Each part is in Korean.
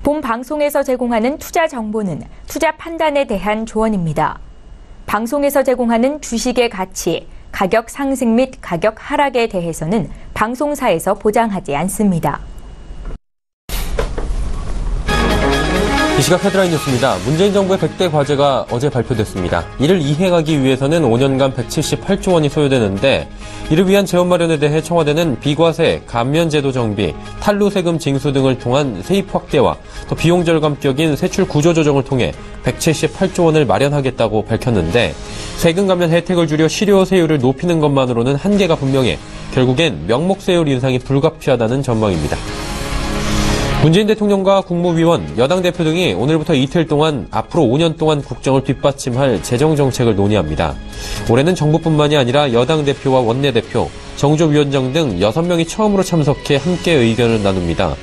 본 방송에서 제공하는 투자 정보는 투자 판단에 대한 조언입니다. 방송에서 제공하는 주식의 가치, 가격 상승 및 가격 하락에 대해서는 방송사에서 보장하지 않습니다. 이 시각 헤드라인 뉴스입니다. 문재인 정부의 100대 과제가 어제 발표됐습니다. 이를 이행하기 위해서는 5년간 178조 원이 소요되는데 이를 위한 재원 마련에 대해 청와대는 비과세, 감면제도 정비, 탈루세금 징수 등을 통한 세입 확대와 또 비용 절감적인 세출 구조 조정을 통해 178조 원을 마련하겠다고 밝혔는데 세금 감면 혜택을 줄여 실효세율을 높이는 것만으로는 한계가 분명해 결국엔 명목세율 인상이 불가피하다는 전망입니다. 문재인 대통령과 국무위원, 여당 대표 등이 오늘부터 이틀 동안 앞으로 5년 동안 국정을 뒷받침할 재정정책을 논의합니다. 올해는 정부뿐만이 아니라 여당 대표와 원내대표, 정조위원장 등 6명이 처음으로 참석해 함께 의견을 나눕니다.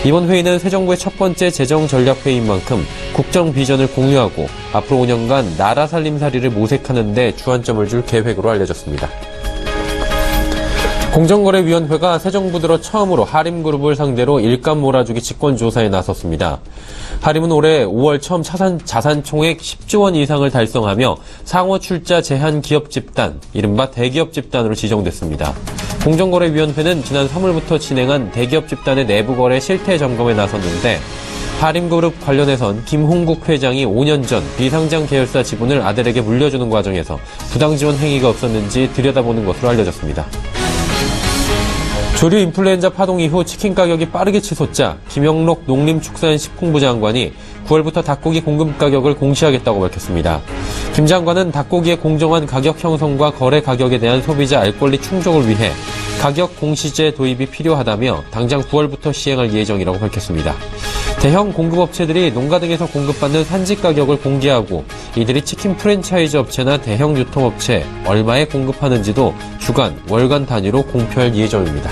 이번 회의는 새 정부의 첫 번째 재정전략회의인 만큼 국정 비전을 공유하고 앞으로 5년간 나라 살림살이를 모색하는 데 주안점을 줄 계획으로 알려졌습니다. 공정거래위원회가 새 정부 들어 처음으로 하림그룹을 상대로 일감 몰아주기 직권조사에 나섰습니다. 하림은 올해 5월 처음 자산 총액 10조 원 이상을 달성하며 상호 출자 제한 기업 집단, 이른바 대기업 집단으로 지정됐습니다. 공정거래위원회는 지난 3월부터 진행한 대기업 집단의 내부거래 실태 점검에 나섰는데 하림그룹 관련해선 김홍국 회장이 5년 전 비상장 계열사 지분을 아들에게 물려주는 과정에서 부당지원 행위가 없었는지 들여다보는 것으로 알려졌습니다. 조류 인플루엔자 파동 이후 치킨 가격이 빠르게 치솟자 김영록 농림축산식품부 장관이 9월부터 닭고기 공급 가격을 공시하겠다고 밝혔습니다. 김 장관은 닭고기의 공정한 가격 형성과 거래 가격에 대한 소비자 알 권리 충족을 위해 가격 공시제 도입이 필요하다며 당장 9월부터 시행할 예정이라고 밝혔습니다. 대형 공급업체들이 농가 등에서 공급받는 산지 가격을 공개하고 이들이 치킨 프랜차이즈 업체나 대형 유통업체 얼마에 공급하는지도 주간, 월간 단위로 공표할 예정입니다.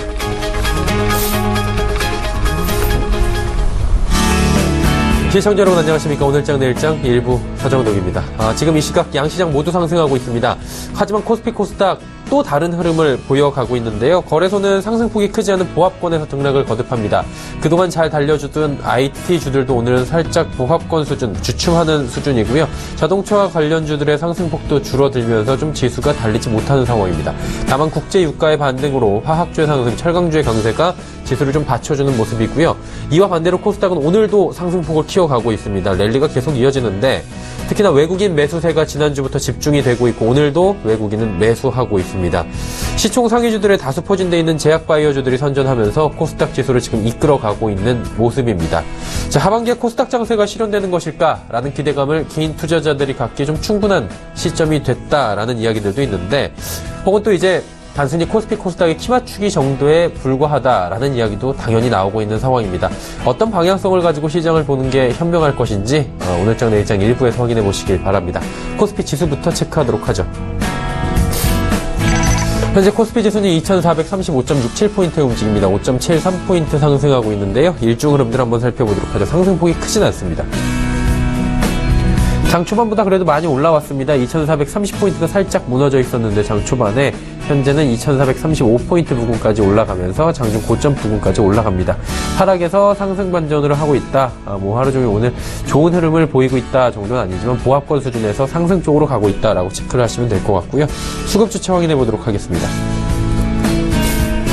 시청자 여러분 안녕하십니까. 오늘장 내일장 일부 서정덕입니다. 지금 이 시각 양시장 모두 상승하고 있습니다. 하지만 코스피 코스닥 또 다른 흐름을 보여가고 있는데요. 거래소는 상승폭이 크지 않은 보합권에서 등락을 거듭합니다. 그동안 잘 달려주던 IT주들도 오늘은 살짝 보합권 수준, 주춤하는 수준이고요. 자동차와 관련주들의 상승폭도 줄어들면서 좀 지수가 달리지 못하는 상황입니다. 다만 국제 유가의 반등으로 화학주의 상승, 철강주의 강세가 지수를 좀 받쳐주는 모습이고요. 이와 반대로 코스닥은 오늘도 상승폭을 키워가고 있습니다. 랠리가 계속 이어지는데 특히나 외국인 매수세가 지난주부터 집중이 되고 있고 오늘도 외국인은 매수하고 있습니다. 시총 상위주들의 다수 포진되어 있는 제약바이오주들이 선전하면서 코스닥 지수를 지금 이끌어가고 있는 모습입니다. 자, 하반기에 코스닥 장세가 실현되는 것일까라는 기대감을 개인 투자자들이 갖기에 좀 충분한 시점이 됐다라는 이야기들도 있는데 혹은 또 이제 단순히 코스피 코스닥의 키 맞추기 정도에 불과하다라는 이야기도 당연히 나오고 있는 상황입니다. 어떤 방향성을 가지고 시장을 보는 게 현명할 것인지 오늘장 내일장 일부에서 확인해 보시길 바랍니다. 코스피 지수부터 체크하도록 하죠. 현재 코스피 지수는 2435.67포인트의 움직입니다. 5.73포인트 상승하고 있는데요. 일중 흐름들 한번 살펴보도록 하죠. 상승폭이 크진 않습니다. 장 초반보다 그래도 많이 올라왔습니다. 2430포인트가 살짝 무너져 있었는데 장 초반에 현재는 2435포인트 부근까지 올라가면서 장중 고점 부근까지 올라갑니다. 하락에서 상승 반전으로 하고 있다. 하루 종일 오늘 좋은 흐름을 보이고 있다 정도는 아니지만 보합권 수준에서 상승 쪽으로 가고 있다라고 체크를 하시면 될 것 같고요. 수급 주체 확인해 보도록 하겠습니다.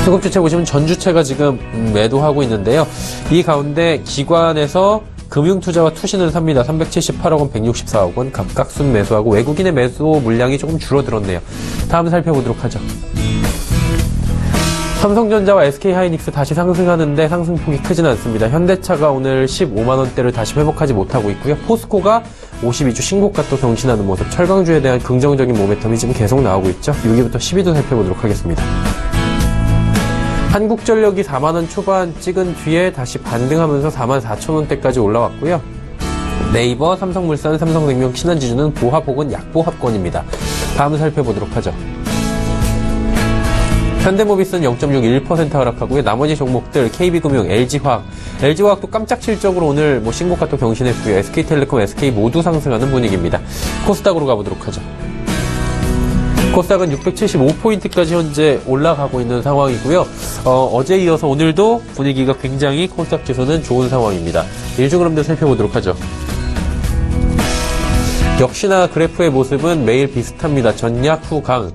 수급 주체 보시면 전 주체가 지금 매도하고 있는데요. 이 가운데 기관에서 금융투자와 투신을 삽니다. 378억 원, 164억 원 각각 순매수하고 외국인의 매수 물량이 조금 줄어들었네요. 다음 살펴보도록 하죠. 삼성전자와 SK하이닉스 다시 상승하는데 상승폭이 크진 않습니다. 현대차가 오늘 15만원대를 다시 회복하지 못하고 있고요. 포스코가 52주 신고가 또 경신하는 모습, 철강주에 대한 긍정적인 모멘텀이 지금 계속 나오고 있죠. 6위부터 10위도 살펴보도록 하겠습니다. 한국전력이 4만원 초반 찍은 뒤에 다시 반등하면서 44,000원대까지 올라왔고요. 네이버, 삼성물산, 삼성생명, 신한지주는 보합 혹은 약보합권입니다. 다음 살펴보도록 하죠. 현대모비스는 0.61% 하락하고요. 나머지 종목들 KB금융, LG화학도 깜짝 실적으로 오늘 신고가 또 경신했고요. SK텔레콤, SK 모두 상승하는 분위기입니다. 코스닥으로 가보도록 하죠. 코스닥은 675포인트까지 현재 올라가고 있는 상황이고요. 어제에 이어서 오늘도 분위기가 굉장히 코스닥 지수는 좋은 상황입니다. 일중 흐름도 살펴보도록 하죠. 역시나 그래프의 모습은 매일 비슷합니다. 전약 후 강,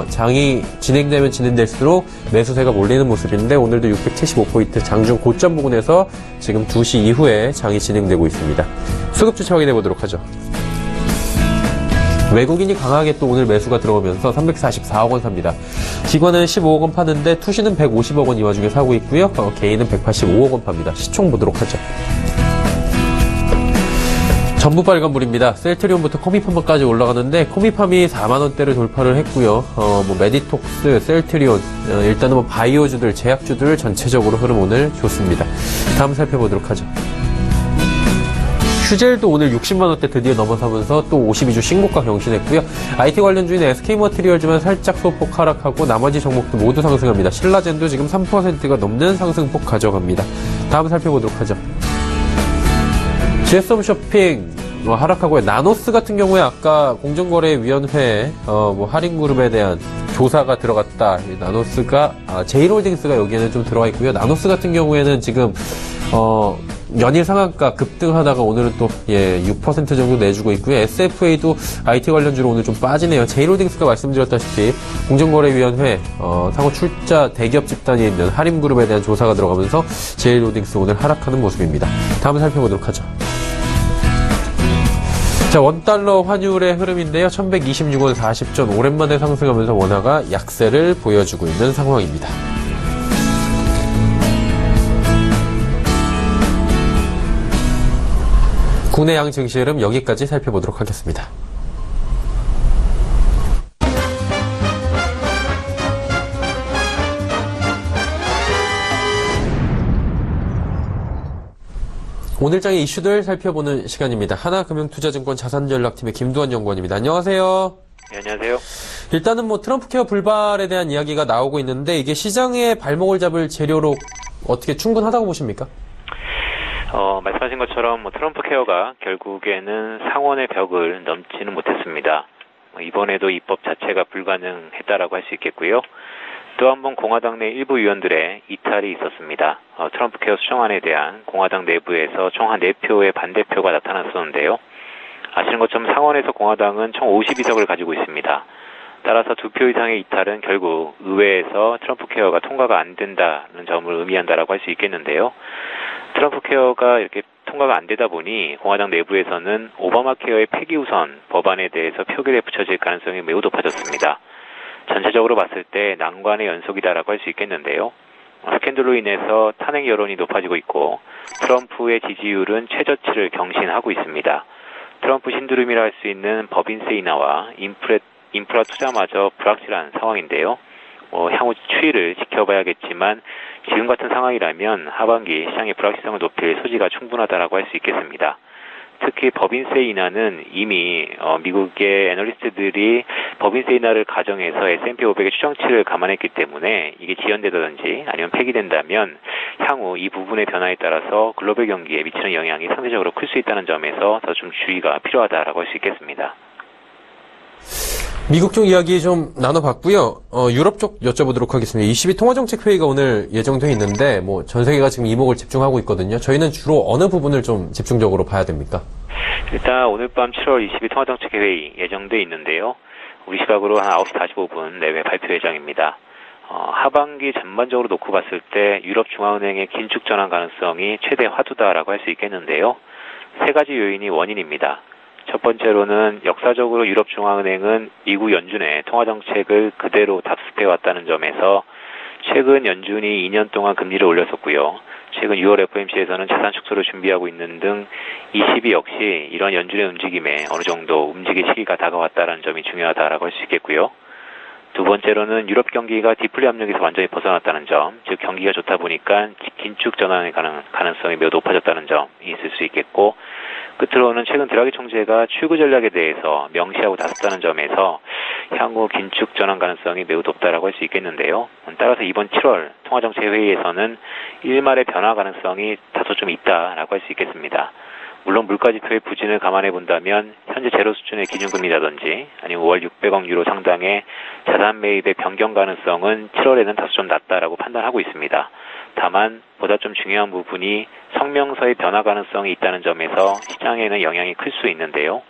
장이 진행되면 진행될수록 매수세가 몰리는 모습인데 오늘도 675포인트 장중 고점 부근에서 지금 2시 이후에 장이 진행되고 있습니다. 수급 주체 확인해 보도록 하죠. 외국인이 강하게 또 오늘 매수가 들어오면서 344억 원 삽니다. 기관은 15억 원 파는데 투시는 150억 원 이 와중에 사고 있고요. 개인은 185억 원 팝니다. 시총 보도록 하죠. 전부 빨간불입니다. 셀트리온부터 코미팜까지 올라가는데 코미팜이 4만원대를 돌파를 했고요. 메디톡스, 셀트리온, 일단은 바이오주들, 제약주들 전체적으로 흐름 오늘 좋습니다. 다음 살펴보도록 하죠. 휴젤도 오늘 60만원대 드디어 넘어서면서 또 52주 신고가 경신했고요. IT 관련주인 SK머티리얼즈만 살짝 소폭 하락하고 나머지 종목도 모두 상승합니다. 신라젠도 지금 3%가 넘는 상승폭 가져갑니다. 다음 살펴보도록 하죠. GS홈 쇼핑 하락하고요. 나노스 같은 경우에 아까 공정거래위원회에 할인그룹에 대한 조사가 들어갔다. 나노스가 제일홀딩스가 여기에는 좀 들어가 있고요. 나노스 같은 경우에는 지금 연일 상한가 급등하다가 오늘은 또 6% 정도 내주고 있고요. SFA도 IT 관련주로 오늘 좀 빠지네요. 제일홀딩스가 말씀드렸다시피 공정거래위원회 상호 출자 대기업 집단이 있는 할인그룹에 대한 조사가 들어가면서 제일홀딩스 오늘 하락하는 모습입니다. 다음 살펴보도록 하죠. 자, 원달러 환율의 흐름인데요. 1126원 40전 오랜만에 상승하면서 원화가 약세를 보여주고 있는 상황입니다. 국내 양 증시 흐름 여기까지 살펴보도록 하겠습니다. 오늘장의 이슈들 살펴보는 시간입니다. 하나금융투자증권 자산전략팀의 김두한 연구원입니다. 안녕하세요. 네, 안녕하세요. 일단은 트럼프 케어 불발에 대한 이야기가 나오고 있는데 이게 시장의 발목을 잡을 재료로 어떻게 충분하다고 보십니까? 말씀하신 것처럼 트럼프 케어가 결국에는 상원의 벽을 넘지는 못했습니다. 이번에도 입법 자체가 불가능했다라고 할 수 있겠고요. 또 한 번 공화당 내 일부 의원들의 이탈이 있었습니다. 트럼프 케어 수정안에 대한 공화당 내부에서 총 한 4표의 반대표가 나타났었는데요. 아시는 것처럼 상원에서 공화당은 총 52석을 가지고 있습니다. 따라서 2표 이상의 이탈은 결국 의회에서 트럼프 케어가 통과가 안 된다는 점을 의미한다라고 할 수 있겠는데요. 트럼프 케어가 이렇게 통과가 안 되다 보니 공화당 내부에서는 오바마 케어의 폐기 우선 법안에 대해서 표결에 붙여질 가능성이 매우 높아졌습니다. 전체적으로 봤을 때 난관의 연속이다라고 할 수 있겠는데요. 스캔들로 인해서 탄핵 여론이 높아지고 있고 트럼프의 지지율은 최저치를 경신하고 있습니다. 트럼프 신두름이라 할 수 있는 법인세 인하와 인프라 투자마저 불확실한 상황인데요. 향후 추이를 지켜봐야겠지만 지금 같은 상황이라면 하반기 시장의 불확실성을 높일 소지가 충분하다라고 할 수 있겠습니다. 특히 법인세 인하는 이미 미국의 애널리스트들이 법인세 인하를 가정해서 S&P 500의 추정치를 감안했기 때문에 이게 지연되든지 아니면 폐기된다면 향후 이 부분의 변화에 따라서 글로벌 경기에 미치는 영향이 상대적으로 클 수 있다는 점에서 더 좀 주의가 필요하다라고 할 수 있겠습니다. 미국 쪽 이야기 좀 나눠봤고요. 유럽 쪽 여쭤보도록 하겠습니다. 22 통화정책회의가 오늘 예정돼 있는데 전 세계가 지금 이목을 집중하고 있거든요. 저희는 주로 어느 부분을 좀 집중적으로 봐야 됩니까? 일단 오늘 밤 7월 22 통화정책회의 예정돼 있는데요. 우리 시각으로 한 9시 45분 내외 발표 예정입니다. 하반기 전반적으로 놓고 봤을 때 유럽중앙은행의 긴축 전환 가능성이 최대 화두다라고 할 수 있겠는데요. 3가지 요인이 원인입니다. 첫 번째로는 역사적으로 유럽중앙은행은 미국 연준의 통화정책을 그대로 답습해왔다는 점에서 최근 연준이 2년 동안 금리를 올렸었고요. 최근 6월 FOMC에서는 자산 축소를 준비하고 있는 등 ECB 역시 이런 연준의 움직임에 어느 정도 움직일 시기가 다가왔다는 점이 중요하다라고 할 수 있겠고요. 두 번째로는 유럽 경기가 디플레 압력에서 완전히 벗어났다는 점, 즉 경기가 좋다 보니까 긴축 전환의 가능성이 매우 높아졌다는 점이 있을 수 있겠고, 끝으로는 최근 드라기 총재가 출구 전략에 대해서 명시하고 나섰다는 점에서 향후 긴축 전환 가능성이 매우 높다라고 할 수 있겠는데요. 따라서 이번 7월 통화정책 회의에서는 일말의 변화 가능성이 다소 좀 있다라고 할 수 있겠습니다. 물론 물가 지표의 부진을 감안해 본다면 현재 제로 수준의 기준금리라든지 아니면 월 600억 유로 상당의 자산 매입의 변경 가능성은 7월에는 다소 좀 낮다라고 판단하고 있습니다. 다만 보다 좀 중요한 부분이 성명서의 변화 가능성이 있다는 점에서 시장에는 영향이 클 수 있는데요.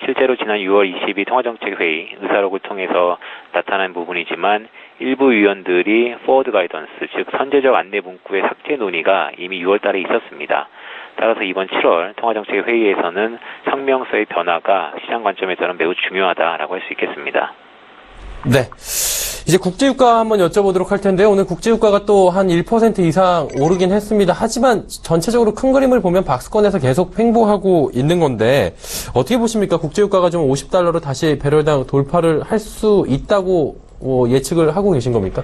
실제로 지난 6월 22 통화정책회의 의사록을 통해서 나타난 부분이지만 일부 위원들이 포워드 가이던스, 즉 선제적 안내 문구의 삭제 논의가 이미 6월 달에 있었습니다. 따라서 이번 7월 통화정책회의에서는 성명서의 변화가 시장 관점에서는 매우 중요하다라고 할 수 있겠습니다. 네. 이제 국제유가 한번 여쭤보도록 할 텐데요. 오늘 국제유가가 또 한 1% 이상 오르긴 했습니다. 하지만 전체적으로 큰 그림을 보면 박스권에서 계속 횡보하고 있는 건데 어떻게 보십니까? 국제유가가 좀 $50로 다시 배럴당 돌파를 할 수 있다고 예측을 하고 계신 겁니까?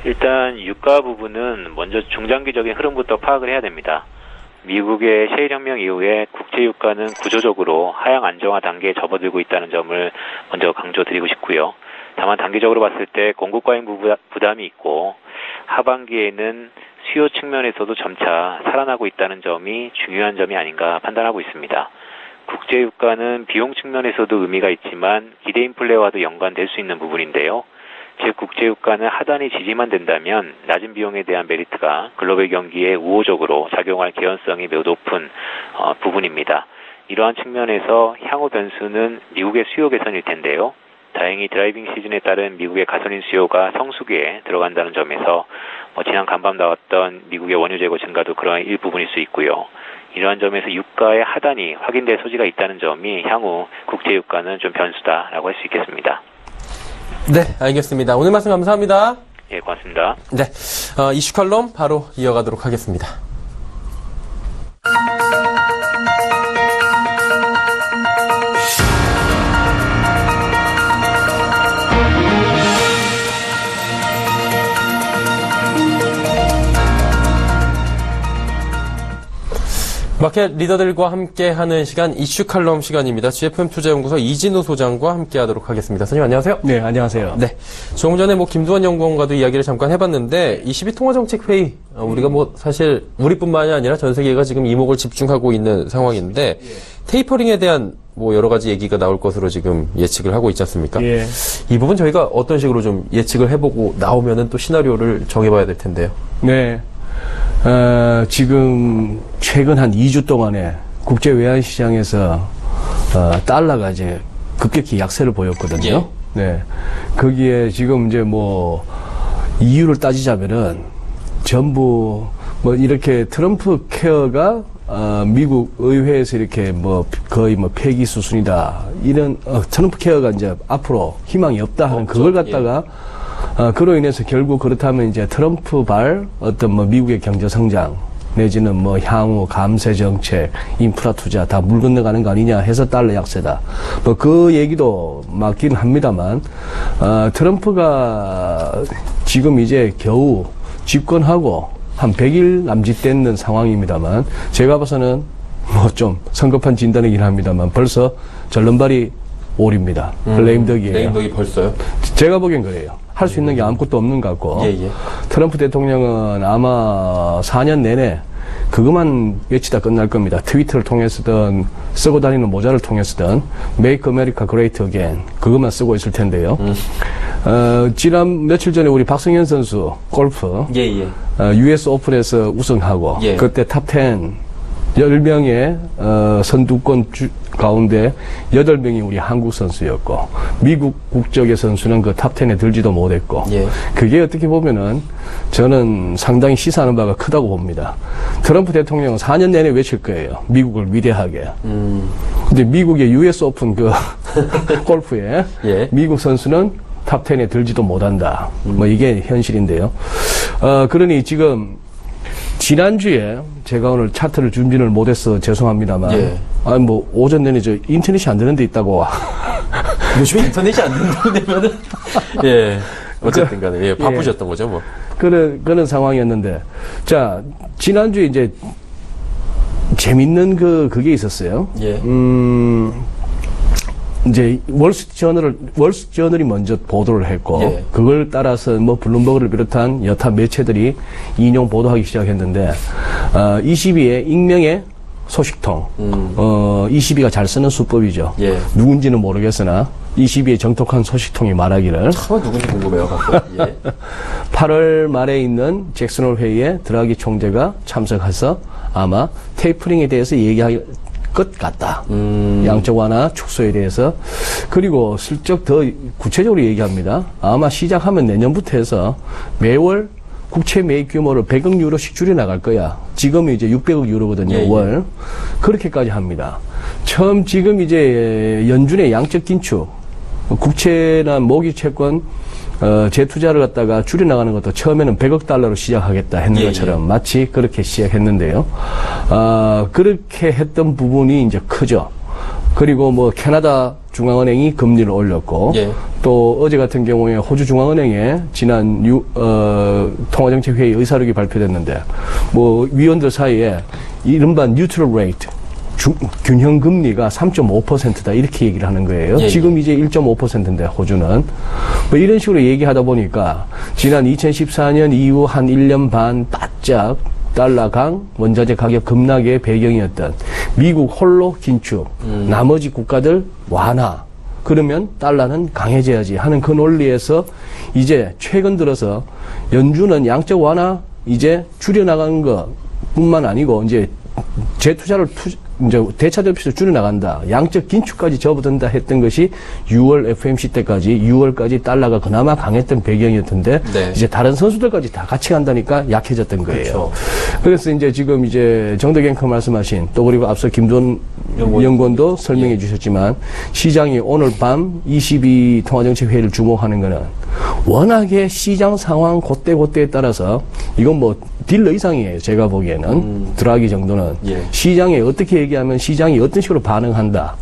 일단 유가 부분은 먼저 중장기적인 흐름부터 파악을 해야 됩니다. 미국의 셰일혁명 이후에 국제유가는 구조적으로 하향 안정화 단계에 접어들고 있다는 점을 먼저 강조드리고 싶고요. 다만 단기적으로 봤을 때 공급 과잉 부담이 있고 하반기에는 수요 측면에서도 점차 살아나고 있다는 점이 중요한 점이 아닌가 판단하고 있습니다. 국제유가는 비용 측면에서도 의미가 있지만 기대 인플레와도 연관될 수 있는 부분인데요. 즉 국제유가는 하단이 지지만 된다면 낮은 비용에 대한 메리트가 글로벌 경기에 우호적으로 작용할 개연성이 매우 높은 부분입니다. 이러한 측면에서 향후 변수는 미국의 수요 개선일 텐데요. 다행히 드라이빙 시즌에 따른 미국의 가솔린 수요가 성수기에 들어간다는 점에서 지난 간밤 나왔던 미국의 원유 재고 증가도 그러한 일부분일 수 있고요. 이러한 점에서 유가의 하단이 확인될 소지가 있다는 점이 향후 국제유가는 좀 변수다라고 할 수 있겠습니다. 네, 알겠습니다. 오늘 말씀 감사합니다. 예, 고맙습니다. 네, 이슈 칼럼 바로 이어가도록 하겠습니다. 마켓 리더들과 함께하는 시간 이슈 칼럼 시간입니다. GFM 투자연구소 이진우 소장과 함께하도록 하겠습니다. 선생님 안녕하세요. 네, 안녕하세요. 네, 조금 전에 김두한 연구원과도 이야기를 잠깐 해봤는데 22 통화정책회의 우리가 사실 우리뿐만이 아니라 전 세계가 지금 이목을 집중하고 있는 상황인데 테이퍼링에 대한 여러 가지 얘기가 나올 것으로 지금 예측을 하고 있지 않습니까? 예. 이 부분 저희가 어떤 식으로 좀 예측을 해보고 나오면은 또 시나리오를 정해봐야 될 텐데요. 네. 지금 최근 한 2주 동안에 국제 외환 시장에서 달러가 이제 급격히 약세를 보였거든요. 예. 네. 거기에 지금 이제 이유를 따지자면은 전부 이렇게 트럼프 케어가 미국 의회에서 이렇게 거의 폐기 수순이다. 이런 트럼프 케어가 이제 앞으로 희망이 없다 하는 그걸 갖다가 그로 인해서 결국 그렇다면 이제 트럼프발 미국의 경제 성장 내지는 향후 감세 정책, 인프라 투자 다 물 건너가는 거 아니냐 해서 달러 약세다. 그 얘기도 맞긴 합니다만, 트럼프가 지금 이제 겨우 집권하고 한 100일 남짓 됐는 상황입니다만, 제가 봐서는 좀 성급한 진단이긴 합니다만 벌써 절름발이 올입니다. 레임덕이에요. 레임덕이 벌써요? 제가 보기엔 그래요. 할 수 있는 게 아무것도 없는 것 같고. 예, 예. 트럼프 대통령은 아마 4년 내내 그것만 외치다 끝날 겁니다. 트위터를 통해서든 쓰고 다니는 모자를 통해서든 Make America Great Again 그것만 쓰고 있을 텐데요. 지난 며칠 전에 우리 박성현 선수 골프 예. US 오픈에서 우승하고 예. 그때 탑10 10명의 선두권 가운데 8명이 우리 한국 선수였고 미국 국적의 선수는 그 탑10에 들지도 못했고 예. 그게 어떻게 보면은 저는 상당히 시사하는 바가 크다고 봅니다. 트럼프 대통령은 4년 내내 외칠 거예요. 미국을 위대하게. 근데 미국의 US 오픈 골프에 예. 미국 선수는 탑10에 들지도 못한다. 이게 현실인데요. 그러니 지금 지난주에 제가 오늘 차트를 준비를 못해서 죄송합니다만 예. 오전 내내 인터넷이 안 되는 데 있다고. 요즘에 인터넷이 안 된다면은 예. 어쨌든 간에 예, 바쁘셨던 거죠, 그런 상황이었는데. 자, 지난주에 이제 재밌는 그게 있었어요. 예. 이제 월스트저널이 먼저 보도를 했고 예. 그걸 따라서 블룸버그를 비롯한 여타 매체들이 인용 보도하기 시작했는데 22에 익명의 소식통. 22가 잘 쓰는 수법이죠. 예. 누군지는 모르겠으나 22의 정통한 소식통이 말하기를 참 누군지 궁금해요. 가끔. 예. 8월 말에 있는 잭슨홀 회의에 드라기 총재가 참석해서 아마 테이퍼링에 대해서 얘기할 것 같다. 양적 완화 축소에 대해서. 그리고 슬쩍 더 구체적으로 얘기합니다. 아마 시작하면 내년부터 해서 매월 국채 매입 규모를 100억 유로씩 줄여나갈 거야. 지금은 이제 600억 유로거든요, 예, 예. 월. 그렇게까지 합니다. 처음 지금 이제 연준의 양적 긴축, 국채나 모기 채권, 재투자를 갖다가 줄여나가는 것도 처음에는 100억 달러로 시작하겠다 했는 예, 것처럼 예. 마치 그렇게 시작했는데요. 그렇게 했던 부분이 이제 크죠. 그리고 뭐 캐나다 중앙은행이 금리를 올렸고 예. 또 어제 같은 경우에 호주 중앙은행에 지난 통화정책회의 의사록이 발표됐는데 뭐 위원들 사이에 이른바 뉴트럴 레이트 균형 금리가 3.5%다 이렇게 얘기를 하는 거예요. 예, 지금 이제 1.5%인데 호주는 뭐 이런 식으로 얘기하다 보니까 지난 2014년 이후 한 1년 반 바짝 달러 강 원자재 가격 급락의 배경이었던 미국 홀로 긴축, 나머지 국가들 완화. 그러면 달러는 강해져야지 하는 그 논리에서 이제 최근 들어서 연준은 양적 완화 이제 줄여나가는 것뿐만 아니고 이제 재투자를 이제 대차 대표를 줄여나간다. 양적 긴축까지 접어든다 했던 것이 6월 FMC 때까지 6월까지 달러가 그나마 강했던 배경이었던데 네. 이제 다른 선수들까지 다 같이 간다니까 약해졌던 거예요. 그렇죠. 그래서 이제 지금 이제 정덕앵커 말씀하신 또 그리고 앞서 김돈 연구원도 설명해 주셨지만 시장이 오늘 밤 22 통화정책회의를 주목하는 거는 워낙에 시장 상황 그때그때에 따라서 이건 뭐 딜러 이상이에요. 제가 보기에는 드라기 정도는 예. 시장에 어떻게 얘기하면 시장이 어떤 식으로 반응한다.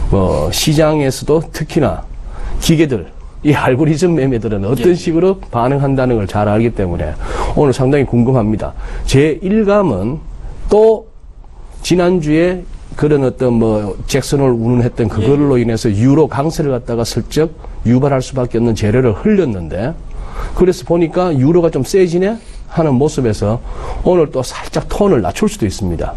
뭐 시장에서도 특히나 기계들 이 알고리즘 매매들은 어떤 예. 식으로 반응한다는 걸 잘 알기 때문에 오늘 상당히 궁금합니다. 제 일감은 또 지난주에 그런 어떤 뭐 잭슨을 운운했던 그걸로 인해서 유로 강세를 갖다가 슬쩍 유발할 수밖에 없는 재료를 흘렸는데 그래서 보니까 유로가 좀 세지네 하는 모습에서 오늘 또 살짝 톤을 낮출 수도 있습니다.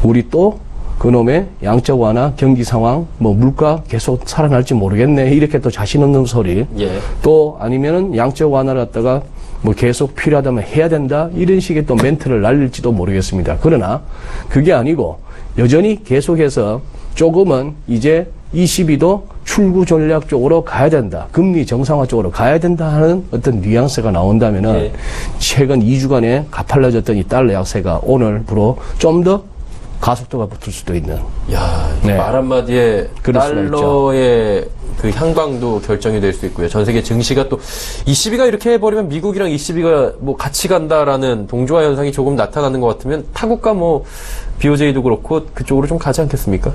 우리 또 그놈의 양적 완화, 경기 상황, 뭐 물가 계속 살아날지 모르겠네 이렇게 또 자신 없는 소리 예. 또 아니면은 양적 완화를 갖다가 뭐 계속 필요하다면 해야 된다 이런 식의 또 멘트를 날릴지도 모르겠습니다. 그러나 그게 아니고 여전히 계속해서 조금은 이제 22도 출구 전략 쪽으로 가야 된다. 금리 정상화 쪽으로 가야 된다 하는 어떤 뉘앙스가 나온다면은 네. 최근 2주간에 가팔라졌던 이 달러 약세가 오늘부로 좀 더 가속도가 붙을 수도 있는. 야, 네. 말 한마디에 그럴 수가 달러의 그 향방도 결정이 될 수 있고요. 전 세계 증시가 또 22가 이렇게 해버리면 미국이랑 22가 뭐 같이 간다라는 동조화 현상이 조금 나타나는 것 같으면 타국가 뭐 BOJ도 그렇고 그쪽으로 좀 가지 않겠습니까?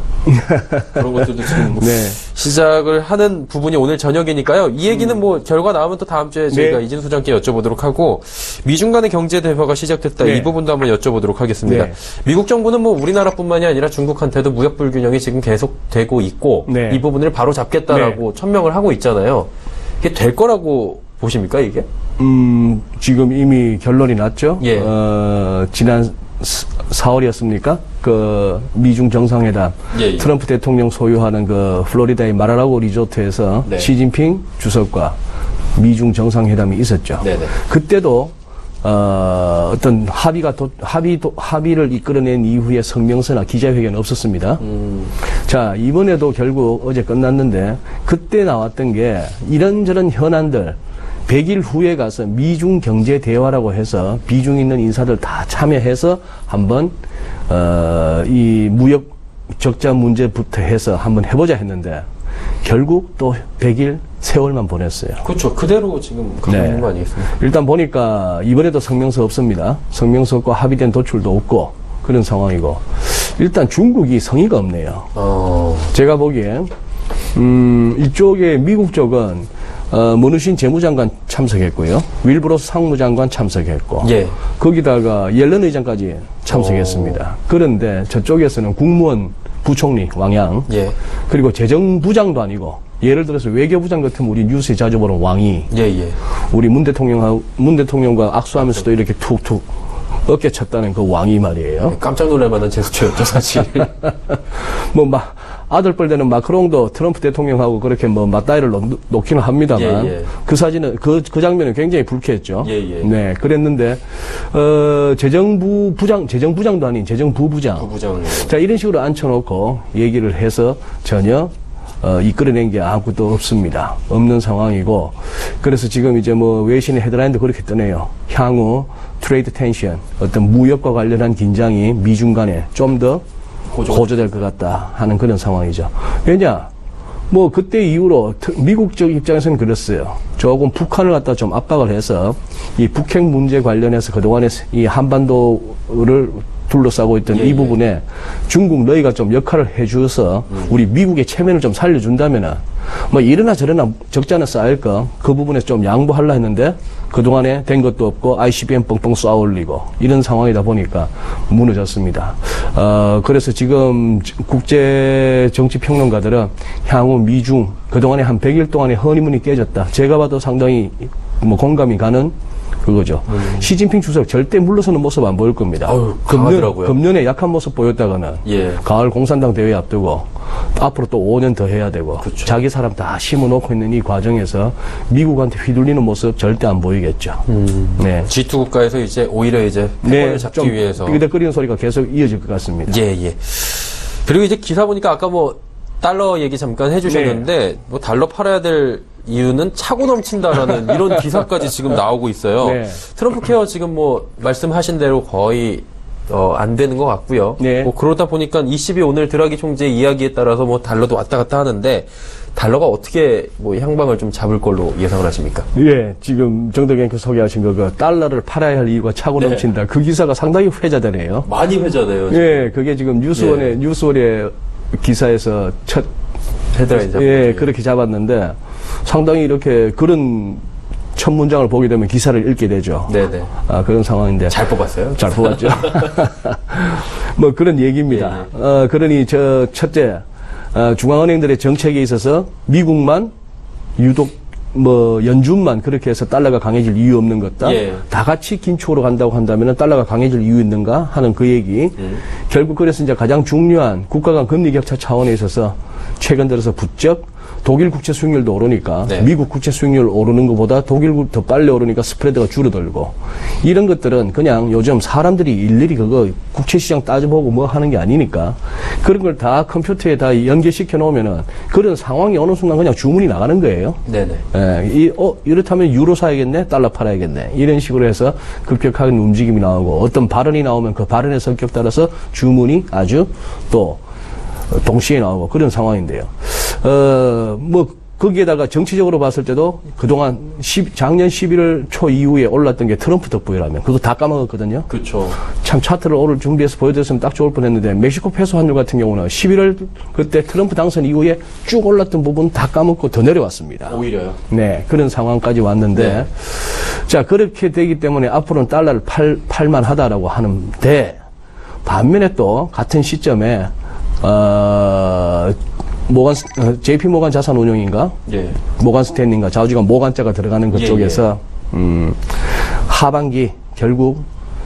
그런 것들도 지금 뭐 네. 시작을 하는 부분이 오늘 저녁이니까요. 이 얘기는 뭐 결과 나오면 또 다음 주에 저희가 네. 이진수 장께 여쭤보도록 하고 미중 간의 경제 대화가 시작됐다. 네. 이 부분도 한번 여쭤보도록 하겠습니다. 네. 미국 정부는 뭐 우리나라뿐만이 아니라 중국한테도 무역 불균형이 지금 계속되고 있고 네. 이 부분을 바로 잡겠다라고 천명을 하고 있잖아요. 이게 될 거라고 보십니까 이게? 지금 이미 결론이 났죠. 예. 지난 4월이었습니까? 그 미중 정상회담 예. 트럼프 대통령 소유하는 그 플로리다의 마라라고 리조트에서 네. 시진핑 주석과 미중 정상회담이 있었죠. 네네. 그때도 어떤 합의를 이끌어낸 이후에 성명서나 기자회견 없었습니다. 자, 이번에도 결국 어제 끝났는데 그때 나왔던 게 이런저런 현안들 100일 후에 가서 미중 경제 대화라고 해서 비중 있는 인사들 다 참여해서 한번 이 무역 적자 문제부터 해서 한번 해보자 했는데 결국 또 100일 세월만 보냈어요. 그렇죠. 그대로 지금 가고 있는 거 아니겠습니까? 일단 보니까 이번에도 성명서 없습니다. 성명서 없고 합의된 도출도 없고 그런 상황이고 일단 중국이 성의가 없네요. 제가 보기엔 이쪽에 미국 쪽은 머누신 재무장관 참석했고요. 윌브로스 상무장관 참석했고 예. 거기다가 옐런 의장까지 참석했습니다. 그런데 저쪽에서는 국무원 부총리 왕양 예. 그리고 재정부장도 아니고 예를 들어서 외교부장 같은 우리 뉴스에 자주 보는 왕이 예. 우리 문 대통령과 악수하면서도 이렇게 툭툭 어깨 쳤다는 그 왕이 말이에요. 깜짝 놀랄 만한 제스처였죠, 사실. 아들뻘 되는 마크롱도 트럼프 대통령하고 그렇게 맞다이를 놓기는 합니다만, 예. 그 사진은, 그 장면은 굉장히 불쾌했죠. 예. 네, 그랬는데, 재정부장도 아닌 재정부부장. 부부장. 자, 이런 식으로 앉혀놓고 얘기를 해서 전혀 이끌어낸 게 아무것도 없습니다. 없는 상황이고, 그래서 지금 이제 외신의 헤드라인도 그렇게 뜨네요. 향후 트레이드 텐션, 어떤 무역과 관련한 긴장이 미중 간에 좀 더 고조될 것 같다 하는 그런 상황이죠. 왜냐? 그때 이후로 미국 쪽 입장에서는 그랬어요. 조금 북한을 갖다 좀 압박을 해서 이 북핵 문제 관련해서 그동안에 이 한반도를 둘러싸고 있던 이 부분에 중국 너희가 좀 역할을 해줘서 우리 미국의 체면을 좀 살려준다면은 이러나 저러나 적자는 쌓일 거 그 부분에 좀 양보하려 했는데 그동안에 된 것도 없고 ICBM 뻥뻥 쏘아 올리고 이런 상황이다 보니까 무너졌습니다. 그래서 지금 국제 정치 평론가들은 향후 미중 그동안에 한 100일 동안의 허니문이 깨졌다. 제가 봐도 상당히 공감이 가는 그거죠. 시진핑 주석 절대 물러서는 모습 안 보일 겁니다. 강하더라고요. 금년에 약한 모습 보였다가는 가을 공산당 대회 앞두고 앞으로 또 5년 더 해야 되고 그렇죠. 자기 사람 다 심어놓고 있는 이 과정에서 미국한테 휘둘리는 모습 절대 안 보이겠죠. 네. G2 국가에서 이제 오히려 이제 패권을 잡기 위해서 삐그덕거리는 소리가 계속 이어질 것 같습니다. 예. 그리고 이제 기사 보니까 아까 달러 얘기 잠깐 해주셨는데 달러 팔아야 될 이유는 차고 넘친다라는 이런 기사까지 지금 나오고 있어요. 네. 트럼프 케어 지금 말씀하신 대로 거의 안 되는 것 같고요. 네. 그러다 보니까 20이 오늘 드라기 총재 이야기에 따라서 달러도 왔다 갔다 하는데 달러가 어떻게 향방을 좀 잡을 걸로 예상을 하십니까? 예, 지금 정덕앵커 소개하신 그 달러를 팔아야 할 이유가 차고 넘친다. 그 기사가 상당히 회자되네요. 많이 회자돼요. 예, 그게 지금 뉴스원의 기사에서 첫 헤드라인 잡고. 그렇게 잡았는데 상당히 이렇게 그런 첫 문장을 보게 되면 기사를 읽게 되죠. 네네. 그런 상황인데. 잘 뽑았어요? 잘 뽑았죠. 그런 얘기입니다. 그러니 첫째, 중앙은행들의 정책에 있어서 미국만 유독 연준만 그렇게 해서 달러가 강해질 이유 없는 것다. 다 같이 긴축으로 간다고 한다면 달러가 강해질 이유 있는가 하는 그 얘기. 결국 그래서 이제 가장 중요한 국가 간 금리 격차 차원에 있어서 최근 들어서 부쩍 독일 국채 수익률도 오르니까 미국 국채 수익률 오르는 것보다 독일 더 빨리 오르니까 스프레드가 줄어들고 이런 것들은 그냥 요즘 사람들이 일일이 그거 국채 시장 따져보고 하는 게 아니니까 그런 걸 다 컴퓨터에 다 연계시켜 놓으면은 그런 상황이 어느 순간 그냥 주문이 나가는 거예요. 네네. 이렇다면 유로 사야겠네, 달러 팔아야겠네 이런 식으로 해서 급격한 움직임이 나오고 어떤 발언이 나오면 그 발언의 성격 따라서 주문이 아주 또 동시에 나오고 그런 상황인데요. 거기에다가 정치적으로 봤을 때도 그동안 작년 11월 초 이후에 올랐던 게 트럼프 덕분이라면 그거 다 까먹었거든요. 그렇죠. 참 차트를 오늘 준비해서 보여드렸으면 딱 좋을 뻔했는데 멕시코 페소 환율 같은 경우는 11월 그때 트럼프 당선 이후에 쭉 올랐던 부분 다 까먹고 더 내려왔습니다. 오히려요? 네, 그런 상황까지 왔는데 자 그렇게 되기 때문에 앞으로는 달러를 팔만 하다라고 하는데 반면에 또 같은 시점에 JP 모간 자산운용인가? 모간 스탠리인가? 좌우지간 모간자가 들어가는 그쪽에서, 하반기, 결국,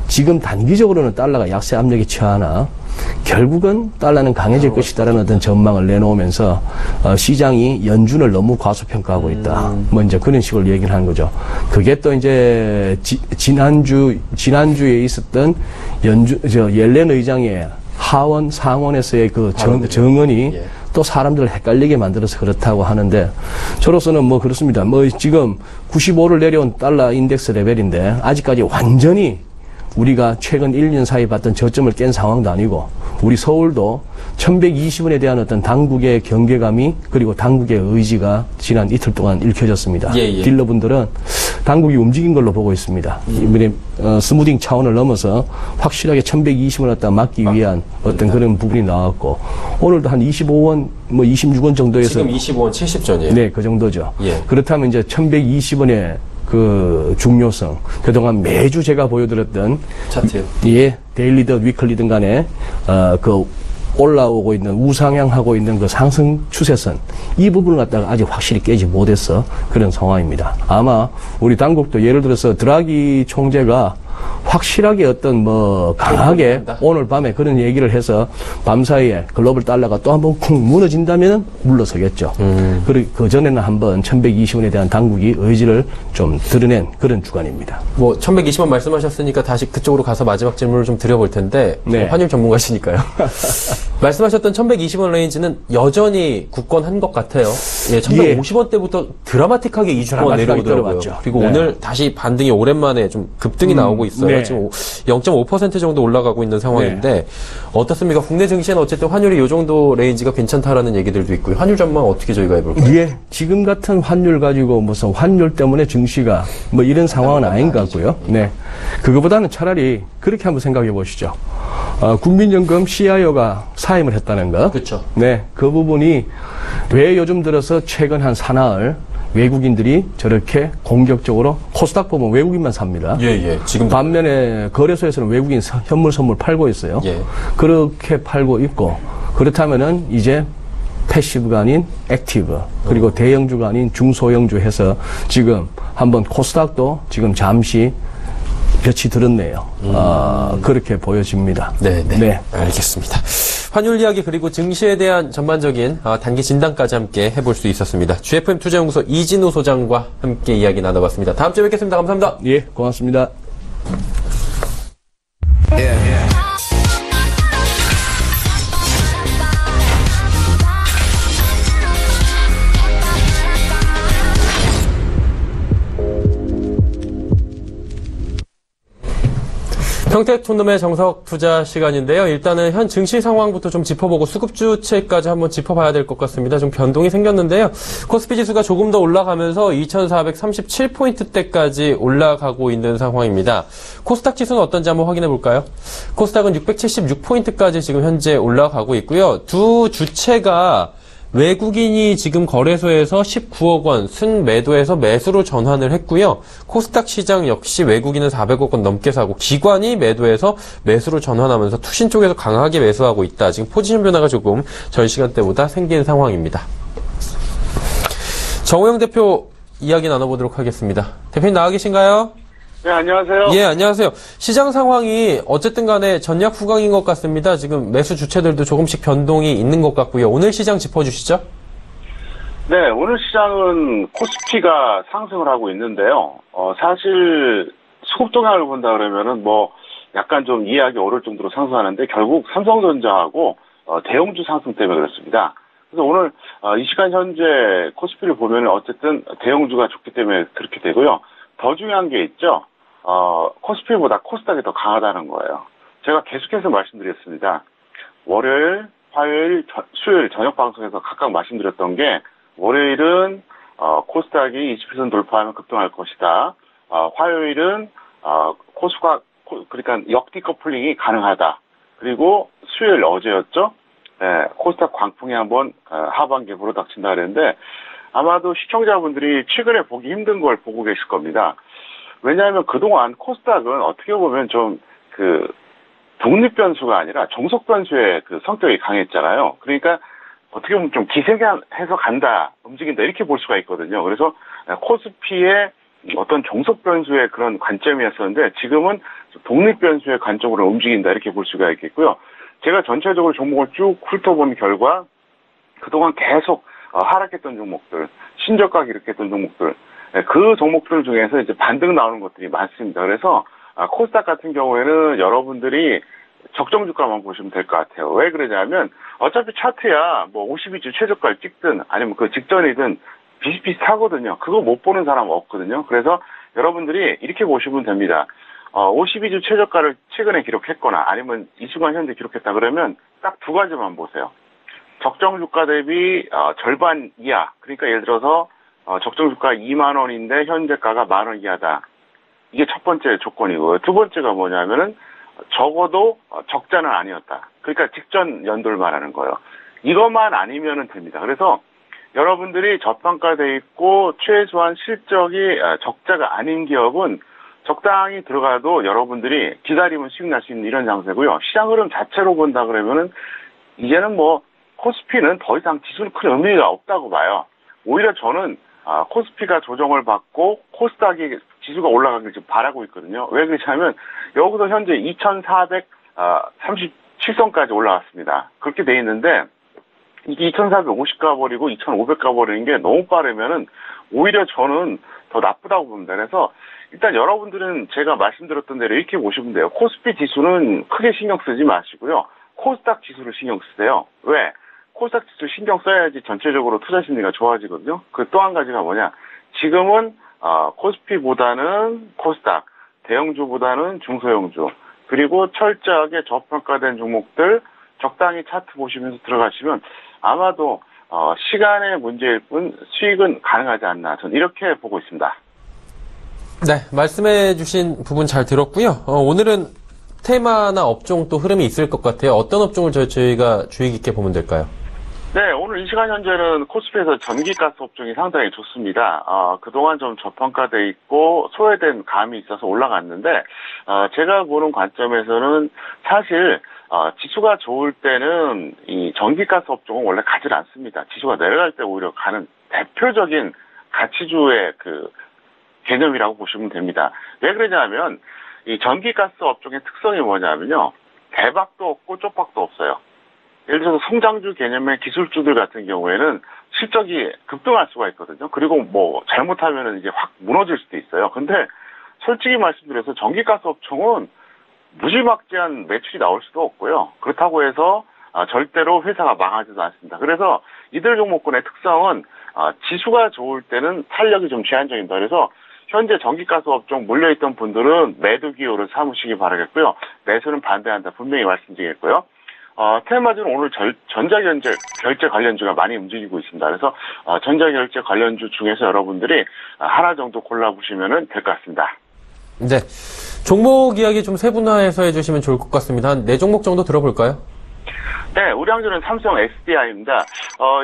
지금 단기적으로는 달러가 약세 압력이 처하나, 결국은 달러는 강해질 것이다라는 어떤 전망을 내놓으면서, 시장이 연준을 너무 과소평가하고 있다. 이제 그런 식으로 얘기를 하는 거죠. 그게 또 이제, 지난주에 있었던 옐렌 의장의 하원, 상원에서의 그 정언이 또 사람들을 헷갈리게 만들어서 그렇다고 하는데 저로서는 그렇습니다. 지금 95를 내려온 달러 인덱스 레벨인데 아직까지 완전히 우리가 최근 1년 사이 봤던 저점을 깬 상황도 아니고 우리 서울도 1120원에 대한 어떤 당국의 경계감이 그리고 당국의 의지가 지난 이틀 동안 읽혀졌습니다. 딜러분들은 당국이 움직인 걸로 보고 있습니다. 이번에 스무딩 차원을 넘어서 확실하게 1120원 갖다 막기 위한 어떤 그런 부분이 나왔고 오늘도 한 25원, 26원 정도에서 지금 25원 70전이에요. 네, 그 정도죠. 그렇다면 이제 1120원의 그 중요성 그동안 매주 제가 보여드렸던 차트요. 데일리든 위클리든 간에 그 올라오고 있는 우상향하고 있는 그 상승 추세선 이 부분을 갖다가 아직 확실히 깨지 못해서 그런 상황입니다. 아마 우리 당국도 예를 들어서 드라기 총재가 확실하게 어떤 뭐 강하게 오늘 밤에 그런 얘기를 해서 밤사이에 글로벌 달러가 또 한번 쿵 무너진다면 물러서겠죠. 그리고 그전에는 한번 1120원에 대한 당국이 의지를 좀 드러낸 그런 주간입니다. 뭐 1120원 말씀하셨으니까 다시 그쪽으로 가서 마지막 질문을 좀 드려볼 텐데 네. 환율 전문가시니까요. 말씀하셨던 1120원 레인지는 여전히 굳건한 것 같아요. 예, 1150원대부터 드라마틱하게 2주 동안 내려오더라고요. 들어갔죠. 그리고 네. 오늘 다시 반등이 오랜만에 좀 급등이 나오고 있어요. 네. 지금 0.5% 정도 올라가고 있는 상황인데 어떻습니까? 국내 증시는 어쨌든 환율이 이 정도 레인지가 괜찮다라는 얘기들도 있고요. 환율 전망 어떻게 저희가 해볼까요? 예, 지금 같은 환율 가지고 무슨 환율 때문에 증시가 뭐 이런 상황은 아닌 것 같고요. 네. 그거보다는 차라리 그렇게 한번 생각해 보시죠. 국민연금 CIO가 사임을 했다는 거. 그렇죠. 네. 그 부분이 왜 요즘 들어서 최근 한 사나흘 외국인들이 저렇게 공격적으로 코스닥 보면 외국인만 삽니다. 예. 지금 반면에 거래소에서는 외국인 현물 선물 팔고 있어요. 예. 그렇게 팔고 있고 그렇다면은 이제 패시브가 아닌 액티브 그리고 대형주가 아닌 중소형주 해서 지금 한번 코스닥도 지금 잠시 볕이 들었네요. 그렇게 보여집니다. 네. 알겠습니다. 환율 이야기 그리고 증시에 대한 전반적인 단기 진단까지 함께 해볼 수 있었습니다. GFM 투자연구소 이진우 소장과 함께 이야기 나눠봤습니다. 다음 주에 뵙겠습니다. 감사합니다. 예, 고맙습니다. 평택 촌놈의 정석 투자 시간인데요. 일단은 현 증시 상황부터 좀 짚어보고 수급주체까지 한번 짚어봐야 될 것 같습니다. 좀 변동이 생겼는데요. 코스피 지수가 조금 더 올라가면서 2,437포인트대까지 올라가고 있는 상황입니다. 코스닥 지수는 어떤지 한번 확인해 볼까요? 코스닥은 676포인트까지 지금 현재 올라가고 있고요. 두 주체가 외국인이 지금 거래소에서 19억 원 순매도에서 매수로 전환을 했고요. 코스닥 시장 역시 외국인은 400억 원 넘게 사고 기관이 매도해서 매수로 전환하면서 투신 쪽에서 강하게 매수하고 있다. 지금 포지션 변화가 조금 전 시간대보다 생긴 상황입니다. 정호영 대표 이야기 나눠보도록 하겠습니다. 대표님 나와 계신가요? 네, 안녕하세요. 예, 안녕하세요. 시장 상황이 어쨌든 간에 전략 후강인 것 같습니다. 지금 매수 주체들도 조금씩 변동이 있는 것 같고요. 오늘 시장 짚어주시죠. 네, 오늘 시장은 코스피가 상승을 하고 있는데요. 사실 수급 동향을 본다 그러면은 뭐 약간 좀 이해하기 어려울 정도로 상승하는데 결국 삼성전자하고 대형주 상승 때문에 그렇습니다. 그래서 오늘 이 시간 현재 코스피를 보면은 어쨌든 대형주가 좋기 때문에 그렇게 되고요. 더 중요한 게 있죠. 코스피보다 코스닥이 더 강하다는 거예요. 제가 계속해서 말씀드렸습니다. 월요일, 화요일, 수요일 저녁 방송에서 각각 말씀드렸던 게 월요일은 코스닥이 20% 돌파하면 급등할 것이다. 화요일은 그러니까 역디 커플링이 가능하다. 그리고 수요일 어제였죠. 네, 코스닥 광풍이 한번 하반기에 불어닥친다 그랬는데 아마도 시청자분들이 최근에 보기 힘든 걸 보고 계실 겁니다. 왜냐하면 그동안 코스닥은 어떻게 보면 좀 독립 변수가 아니라 종속 변수의 성격이 강했잖아요. 그러니까 어떻게 보면 좀 기세해서 간다, 움직인다 이렇게 볼 수가 있거든요. 그래서 코스피의 어떤 종속 변수의 그런 관점이었었는데 지금은 독립 변수의 관점으로 움직인다 이렇게 볼 수가 있겠고요. 제가 전체적으로 종목을 쭉 훑어본 결과 그동안 계속 하락했던 종목들, 신저가 기록했던 종목들, 그 종목들 중에서 이제 반등 나오는 것들이 많습니다. 그래서 코스닥 같은 경우에는 여러분들이 적정 주가만 보시면 될 것 같아요. 왜 그러냐면 어차피 차트야 뭐 52주 최저가를 찍든 아니면 그 직전이든 비슷비슷하거든요. 그거 못 보는 사람은 없거든요. 그래서 여러분들이 이렇게 보시면 됩니다. 52주 최저가를 최근에 기록했거나 아니면 이 순간 현재 기록했다 그러면 딱 두 가지만 보세요. 적정 주가 대비 절반 이하. 그러니까 예를 들어서 적정 주가 2만 원인데 현재가가 1만 원 이하다. 이게 첫 번째 조건이고 두 번째가 뭐냐면은 적어도 적자는 아니었다. 그러니까 직전 연도를 말하는 거예요. 이것만 아니면은 됩니다. 그래서 여러분들이 저평가돼 있고 최소한 실적이 적자가 아닌 기업은 적당히 들어가도 여러분들이 기다리면 수익 날 수 있는 이런 장세고요. 시장 흐름 자체로 본다 그러면은 이제는 뭐 코스피는 더 이상 지수는 큰 의미가 없다고 봐요. 오히려 저는 코스피가 조정을 받고 코스닥이 지수가 올라가길 지금 바라고 있거든요. 왜 그렇냐면 여기서 현재 2437선까지 올라왔습니다. 그렇게 돼 있는데 이게 2450 가버리고 2500 가버리는 게 너무 빠르면은 오히려 저는 더 나쁘다고 봅니다. 그래서 일단 여러분들은 제가 말씀드렸던 대로 이렇게 보시면 돼요. 코스피 지수는 크게 신경 쓰지 마시고요. 코스닥 지수를 신경 쓰세요. 왜? 코스닥 지수 신경 써야지 전체적으로 투자 심리가 좋아지거든요. 그 또 한 가지가 뭐냐? 지금은 코스피보다는 코스닥, 대형주보다는 중소형주, 그리고 철저하게 저평가된 종목들 적당히 차트 보시면서 들어가시면 아마도 시간의 문제일 뿐 수익은 가능하지 않나, 저는 이렇게 보고 있습니다. 네, 말씀해 주신 부분 잘 들었고요. 오늘은 테마나 업종 또 흐름이 있을 것 같아요. 어떤 업종을 저희가 주의 깊게 보면 될까요? 네, 오늘 이 시간 현재는 코스피에서 전기가스 업종이 상당히 좋습니다. 그동안 좀 저평가돼 있고 소외된 감이 있어서 올라갔는데, 제가 보는 관점에서는 사실 지수가 좋을 때는 이 전기가스 업종은 원래 가지 않습니다. 지수가 내려갈 때 오히려 가는 대표적인 가치주의 그 개념이라고 보시면 됩니다. 왜 그러냐면 이 전기가스 업종의 특성이 뭐냐면요, 대박도 없고 쪽박도 없어요. 예를 들어서 성장주 개념의 기술주들 같은 경우에는 실적이 급등할 수가 있거든요. 그리고 뭐 잘못하면 이제 확 무너질 수도 있어요. 근데 솔직히 말씀드려서 전기가스 업종은 무지막지한 매출이 나올 수도 없고요. 그렇다고 해서 절대로 회사가 망하지도 않습니다. 그래서 이들 종목군의 특성은 지수가 좋을 때는 탄력이 좀 제한적입니다. 그래서 현재 전기가스 업종 몰려있던 분들은 매도 기호를 삼으시기 바라겠고요. 매수는 반대한다 분명히 말씀드리겠고요. 테마주는 오늘 전자결제 관련주가 많이 움직이고 있습니다. 그래서 전자결제 관련주 중에서 여러분들이 하나 정도 골라보시면 될 것 같습니다. 네, 종목 이야기 좀 세분화해서 해주시면 좋을 것 같습니다. 한 4종목 정도 들어볼까요? 네, 우량주는 삼성 SDI입니다.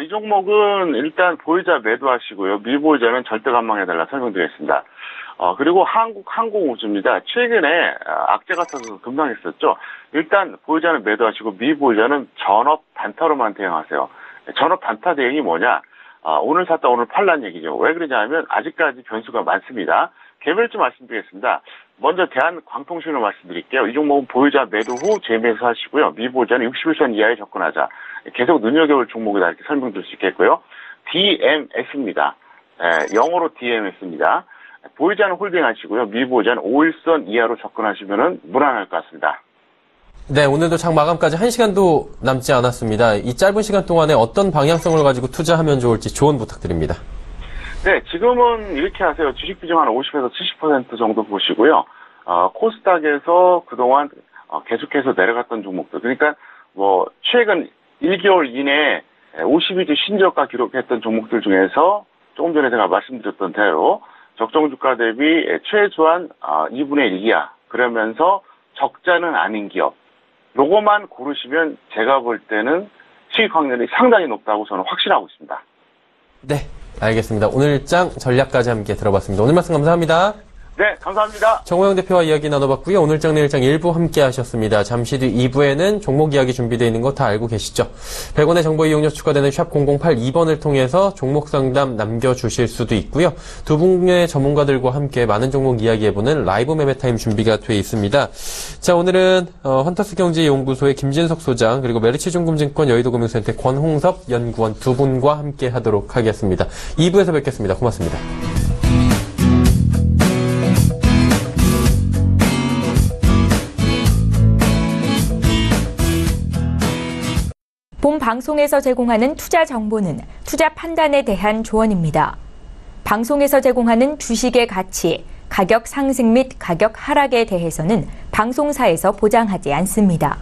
이 종목은 일단 보유자 매도하시고요. 미보유자는 절대 관망해달라 설명드리겠습니다. 그리고 항공우주입니다. 최근에 악재 같아서 급락했었죠. 일단 보유자는 매도하시고 미보유자는 전업 단타로만 대응하세요. 전업 단타 대응이 뭐냐? 오늘 샀다 오늘 팔란 얘기죠. 왜 그러냐면 아직까지 변수가 많습니다. 개별주 말씀드리겠습니다. 먼저 대한광통신으로 말씀드릴게요. 이 종목은 보유자 매도 후 재매수하시고요. 미보유자는 61선 이하에 접근하자. 계속 눈여겨볼 종목이다 이렇게 설명드릴 수 있겠고요. DMS입니다. 영어로 DMS입니다. 보유자는 홀딩하시고요. 미보유자는 5일선 이하로 접근하시면 무난할 것 같습니다. 네, 오늘도 장 마감까지 1시간도 남지 않았습니다. 이 짧은 시간 동안에 어떤 방향성을 가지고 투자하면 좋을지 조언 부탁드립니다. 네, 지금은 이렇게 하세요. 주식 비중 한 50에서 70% 정도 보시고요. 코스닥에서 그동안 계속해서 내려갔던 종목들. 그러니까 뭐 최근 1개월 이내에 52주 신저가 기록했던 종목들 중에서 조금 전에 제가 말씀드렸던 대로 적정 주가 대비 최소한 2분의 1 이하. 그러면서 적자는 아닌 기업. 요거만 고르시면 제가 볼 때는 수익 확률이 상당히 높다고 저는 확신하고 있습니다. 네, 알겠습니다. 오늘장 전략까지 함께 들어봤습니다. 오늘 말씀 감사합니다. 네, 감사합니다. 정호영 대표와 이야기 나눠봤고요. 오늘장 내일장 1부 함께 하셨습니다. 잠시 뒤 2부에는 종목 이야기 준비되어 있는 거 다 알고 계시죠? 100원의 정보 이용료 추가되는 샵 0082번을 통해서 종목 상담 남겨주실 수도 있고요. 두 분의 전문가들과 함께 많은 종목 이야기해보는 라이브 매매타임 준비가 돼 있습니다. 자, 오늘은 헌터스 경제연구소의 김진석 소장, 그리고 메리츠증권증권 여의도금융센터의 권홍섭 연구원 두 분과 함께 하도록 하겠습니다. 2부에서 뵙겠습니다. 고맙습니다. 본 방송에서 제공하는 투자 정보는 투자 판단에 대한 조언입니다. 방송에서 제공하는 주식의 가치, 가격 상승 및 가격 하락에 대해서는 방송사에서 보장하지 않습니다.